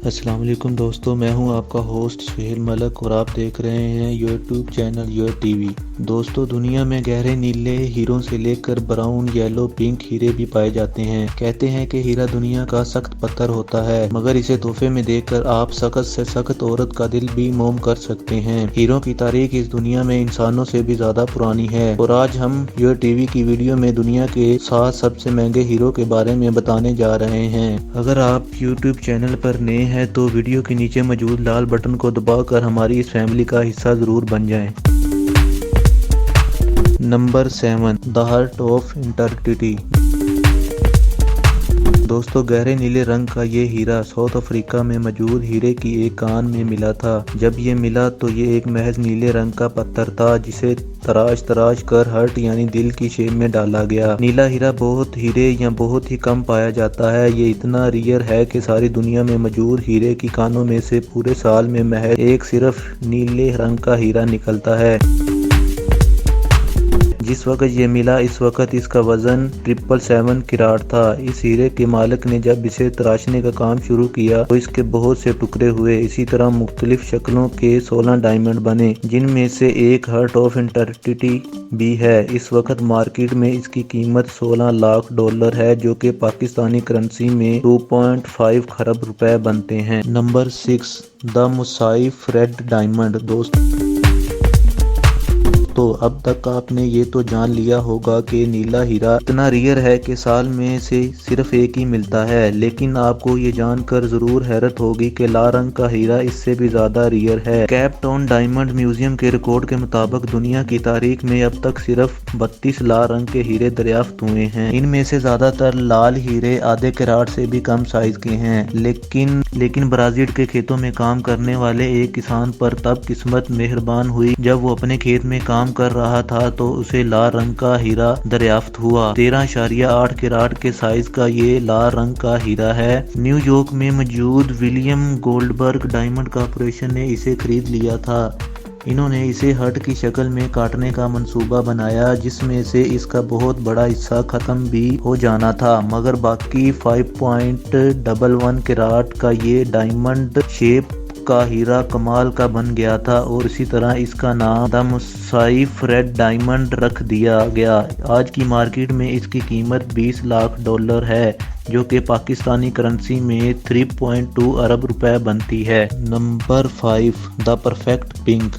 السلام علیکم دوستو، میں ہوں آپ کا ہوسٹ سہیل ملک اور آپ دیکھ رہے ہیں YouTube channel your T V. دوستو، دنیا میں گہرے نیلے ہیروں سے لے کر براؤن، یلو، پنک ہیرے بھی پائے جاتے ہیں۔ کہتے ہیں کہ ہیرا دنیا کا سخت پتھر ہوتا ہے، مگر اسے تحفے میں دے کر آپ سخت سے سخت عورت کا دل بھی موم کر سکتے ہیں۔ ہیروں کی تاریخ اس دنیا میں انسانوں سے بھی زیادہ پرانی ہے، اور آج ہم یور ٹی وی کی ویڈیو میں دنیا کے 7 سب سے مہنگے ہیروں کے بارے میں بتانے جا رہے ہیں۔ اگر آپ یوٹیوب چینل پر نئے ہیں تو ویڈیو کے نیچے موجود لال بٹن کو دبا کر ہماری اس فیملی کا حصہ ضرور بن جائیں۔ Number 7، the heart of eternity. دوستو، گہرے نیلے رنگ کا یہ ہیرا ساؤتھ افریقہ میں موجود ہیرے کی ایک کان میں ملا تھا۔ جب یہ ملا تو یہ ایک محض نیلے رنگ کا پتھر تھا جسے تراش کر ہارٹ یعنی دل کی شیپ میں ڈالا گیا۔ نیلا ہیرا بہت ہیرے یا بہت ہی کم پایا جاتا ہے۔ یہ اتنا ریئر ہے کہ ساری دنیا میں موجود ہیرے کی کانوں میں سے پورے سال میں محض ایک صرف نیلے رنگ کا ہیرا نکلتا ہے۔ جس وقت یہ ملا اس وقت اس کا وزن 777 کیرٹ تھا۔ اس ہیرے کے مالک نے جب اسے تراشنے کا کام شروع کیا تو اس کے بہت سے ٹکڑے ہوئے۔ اسی طرح مختلف شکلوں کے 16 ڈائمنڈ بنے، جن میں سے ایک ہارٹ آف انٹرٹی بھی ہے۔ اس وقت مارکیٹ میں اس کی قیمت $16 لاکھ ہے، جو کہ پاکستانی کرنسی میں 2.5 کھرب روپے بنتے ہیں۔ نمبر 6، دی موسائف ریڈ ڈائمنڈ۔ تو اب تک آپ نے یہ تو جان لیا ہوگا کہ نیلا ہیرا اتنا ریئر ہے کہ سال میں سے صرف ایک ہی ملتا ہے، لیکن آپ کو یہ جان کر ضرور حیرت ہوگی کہ لال رنگ کا ہیرا اس سے بھی زیادہ ریئر ہے۔ کیپ ٹاؤن ڈائمنڈ میوزیم کے ریکارڈ کے مطابق دنیا کی تاریخ میں اب تک صرف 32 لال رنگ کے ہیرے دریافت ہوئے ہیں۔ ان میں سے زیادہ تر لال ہیرے آدھے کیرٹ سے بھی کم سائز کے ہیں، لیکن برازیل کے کھیتوں میں کام کرنے والے ایک کسان پر تب قسمت مہربان ہوئی جب وہ اپنے کھیت میں کام کر رہا تھا تو اسے لال رنگ کا ہیرا دریافت ہوا۔ 13.8 کیرٹ کے سائز کا یہ لال رنگ کا ہیرا ہے۔ نیو یارک میں موجود ولیم گولڈبرگ ڈائمنڈ کارپوریشن نے اسے خرید لیا تھا۔ انہوں نے اسے ہارٹ کی شکل میں کاٹنے کا منصوبہ بنایا، جس میں سے اس کا بہت بڑا حصہ ختم بھی ہو جانا تھا، مگر باقی 5.11 کیرٹ کا یہ ڈائمنڈ شیپ کا ہیرا کمال کا بن گیا تھا، اور اسی طرح اس کا نام دی موسائف ریڈ ڈائمنڈ رکھ دیا گیا۔ آج کی مارکیٹ میں اس کی قیمت $20 لاکھ ہے، جو کہ پاکستانی کرنسی میں 3.2 ارب روپے بنتی ہے۔ Number 5، the perfect pink.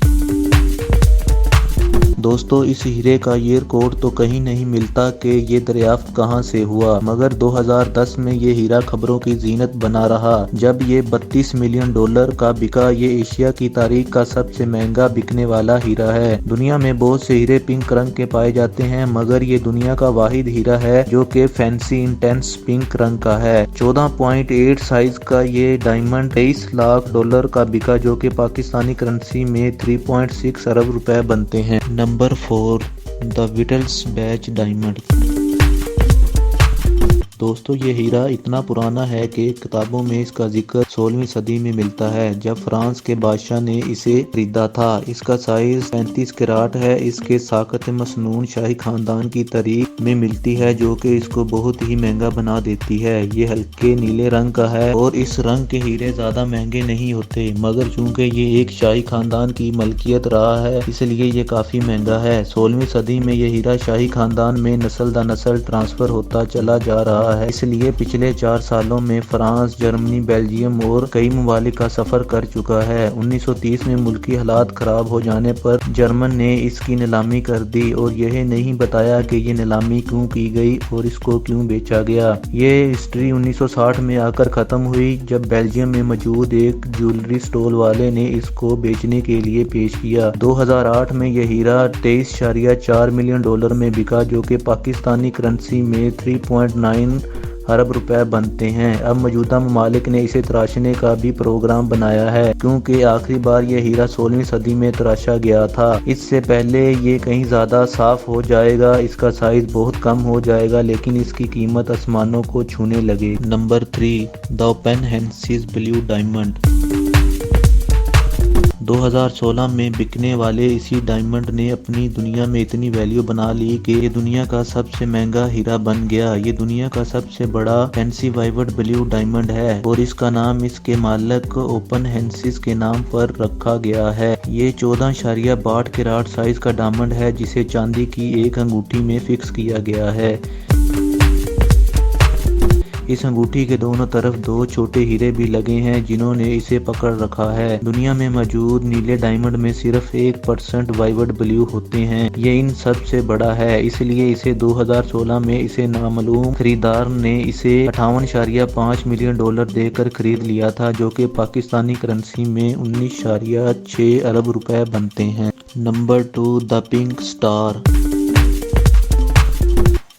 دوستو، اس ہیرے کا یہ ریکارڈ تو کہیں نہیں ملتا کہ یہ دریافت کہاں سے ہوا، مگر 2010 میں یہ ہیرا خبروں کی زینت بنا رہا جب یہ $32 ملین کا بکا۔ یہ ایشیا کی تاریخ کا سب سے مہنگا بکنے والا ہیرا ہے۔ دنیا میں بہت سے ہیرے پنک رنگ کے پائے جاتے ہیں، مگر یہ دنیا کا واحد ہیرا ہے جو کہ فینسی انٹینس پنک رنگ کا ہے۔ 14.8 سائز کا یہ ڈائمنڈ $23 لاکھ کا بکا، جو کہ پاکستانی کرنسی میں 3.6 ارب روپے بنتے ہیں۔ نمبر 4، دی وٹلز بیچ ڈائمنڈ۔ دوستو، یہ ہیرا اتنا پرانا ہے کہ کتابوں میں اس کا ذکر 16ویں صدی میں ملتا ہے، جب فرانس کے بادشاہ نے اسے خریدا تھا۔ اس کا سائز 35 کیرٹ ہے۔ اس کے ساقط مسنون شاہی خاندان کی تاریخ میں ملتی ہے، جو کہ اس کو بہت ہی مہنگا بنا دیتی ہے۔ یہ ہلکے نیلے رنگ کا ہے اور اس رنگ کے ہیرے زیادہ مہنگے نہیں ہوتے، مگر چونکہ یہ ایک شاہی خاندان کی ملکیت رہا ہے اس لیے یہ کافی مہنگا ہے۔ 16ویں صدی میں یہ ہیرا شاہی خاندان میں نسل در نسل ٹرانسفر ہوتا چلا جا رہا ہے، اس لیے پچھلے 4 سالوں میں فرانس، جرمنی، بیلجیم اور کئی ممالک کا سفر کر چکا ہے۔ 1930 میں ملکی حالات خراب ہو جانے پر جرمن نے اس کی نیلامی کر دی، اور یہ نہیں بتایا کہ یہ نیلامی کیوں کی گئی اور اس کو کیوں بیچا گیا۔ یہ ہسٹری 1960 میں آ کر ختم ہوئی جب بیلجیم میں موجود ایک جیولری سٹور والے نے اس کو بیچنے کے لیے پیش کیا۔ 2008 میں یہ ہیرا $23.4 ملین میں بکا، جو کہ پاکستانی کرنسی میں 3.9 ارب روپے بنتے ہیں۔ اب موجودہ ممالک نے اسے تراشنے کا بھی پروگرام بنایا ہے، کیونکہ آخری بار یہ ہیرا 16ویں صدی میں تراشا گیا تھا۔ اس سے پہلے یہ کہیں زیادہ صاف ہو جائے گا، اس کا سائز بہت کم ہو جائے گا، لیکن اس کی قیمت آسمانوں کو چھونے لگے۔ Number 3، the Oppenheimer blue diamond. 2016 میں بکنے والے اسی ڈائمنڈ نے اپنی دنیا میں اتنی ویلیو بنا لی کہ یہ دنیا کا سب سے مہنگا ہیرا بن گیا۔ یہ دنیا کا سب سے بڑا ہینسی وائیوڈ بلیو ڈائمنڈ ہے اور اس کا نام اس کے مالک اوپن ہینسز کے نام پر رکھا گیا ہے۔ یہ 14.62 کیرٹ سائز کا ڈائمنڈ ہے جسے چاندی کی ایک انگوٹھی میں فکس کیا گیا ہے۔ اس انگوٹھی کے دونوں طرف 2 چھوٹے ہیرے بھی لگے ہیں جنہوں نے اسے پکڑ رکھا ہے۔ دنیا میں موجود نیلے ڈائمنڈ میں صرف 1% وائیوڈ بلیو ہوتے ہیں۔ یہ ان سب سے بڑا ہے، اس لیے اسے 2016 میں اسے نامعلوم خریدار نے اسے $58.5 ملین دے کر خرید لیا تھا، جو کہ پاکستانی کرنسی میں 19.6 ارب روپے بنتے ہیں۔ نمبر 2، دی پنک سٹار۔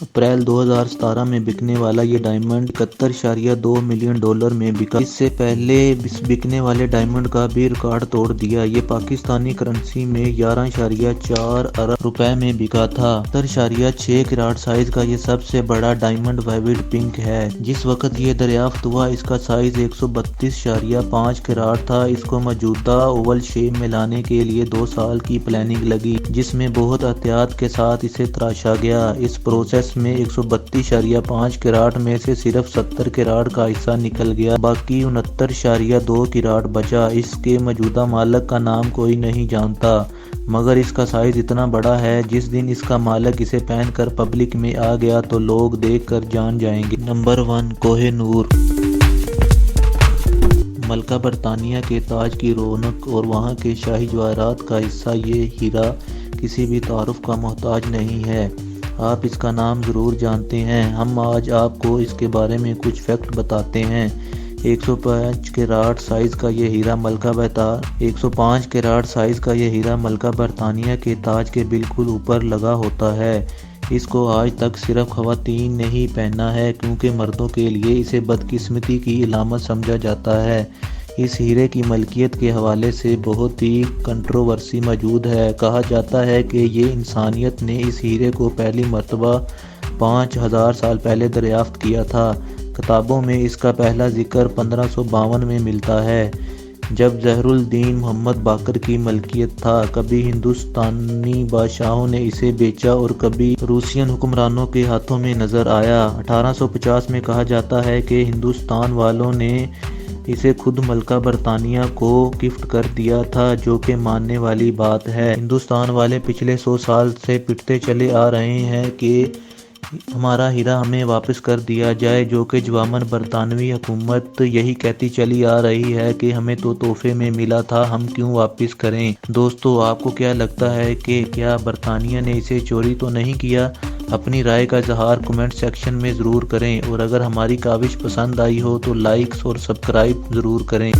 اپریل 2017 میں بکنے والا یہ ڈائمنڈ $71.2 ملین میں بکا۔ اس سے پہلے اس بکنے والے ڈائمنڈ کا بھی ریکارڈ توڑ دیا۔ یہ پاکستانی کرنسی میں 11.4 ارب روپے میں بکا تھا۔ 70.6 کیرٹ سائز کا یہ سب سے بڑا ڈائمنڈ وائیوڈ پنک ہے۔ جس وقت یہ دریافت ہوا اس کا سائز 132.5 کیرٹ تھا۔ اس کو موجودہ اوول شیپ میں لانے کے لیے 2 سال کی پلاننگ لگی، جس میں بہت احتیاط کے ساتھ اسے تراشا گیا۔ اس پروسیس میں 132.5 کیرٹ میں سے صرف 70 کیرٹ کا حصہ نکل گیا، باقی 69.2 کیرٹ بچا۔ اس کے موجودہ مالک کا نام کوئی نہیں جانتا، مگر اس کا سائز اتنا بڑا ہے جس دن اس کا مالک اسے پہن کر پبلک میں آ گیا تو لوگ دیکھ کر جان جائیں گے۔ نمبر 1، کوہ نور۔ ملکہ برطانیہ کے تاج کی رونق اور وہاں کے شاہی جواہرات کا حصہ یہ ہیرا کسی بھی تعارف کا محتاج نہیں ہے۔ آپ اس کا نام ضرور جانتے ہیں۔ ہم آج آپ کو اس کے بارے میں کچھ فیکٹ بتاتے ہیں۔ 105 کیرٹ سائز کا یہ ہیرا ملکہ برطانیہ کے تاج کے بالکل اوپر لگا ہوتا ہے۔ اس کو آج تک صرف خواتین نے ہی پہنا ہے کیونکہ مردوں کے لیے اسے بدقسمتی کی علامت سمجھا جاتا ہے۔ اس ہیرے کی ملکیت کے حوالے سے بہت ہی کنٹروورسی موجود ہے۔ کہا جاتا ہے کہ یہ انسانیت نے اس ہیرے کو پہلی مرتبہ 5000 سال پہلے دریافت کیا تھا۔ کتابوں میں اس کا پہلا ذکر 1552 میں ملتا ہے، جب ظہر الدین محمد باقر کی ملکیت تھا۔ کبھی ہندوستانی بادشاہوں نے اسے بیچا اور کبھی روسین حکمرانوں کے ہاتھوں میں نظر آیا۔ 1850 میں کہا جاتا ہے کہ ہندوستان والوں نے اسے خود ملکہ برطانیہ کو گفٹ کر دیا تھا، جو کہ ماننے والی بات ہے۔ ہندوستان والے پچھلے 100 سال سے پٹتے چلے آ رہے ہیں کہ ہمارا ہیرا ہمیں واپس کر دیا جائے، جو کہ جوامن برطانوی حکومت یہی کہتی چلی آ رہی ہے کہ ہمیں تو تحفے میں ملا تھا، ہم کیوں واپس کریں۔ دوستو، آپ کو کیا لگتا ہے کہ کیا برطانیہ نے اسے چوری تو نہیں کیا؟ اپنی رائے کا اظہار کمنٹ سیکشن میں ضرور کریں، اور اگر ہماری کاوش پسند آئی ہو تو لائکس اور سبسکرائب ضرور کریں۔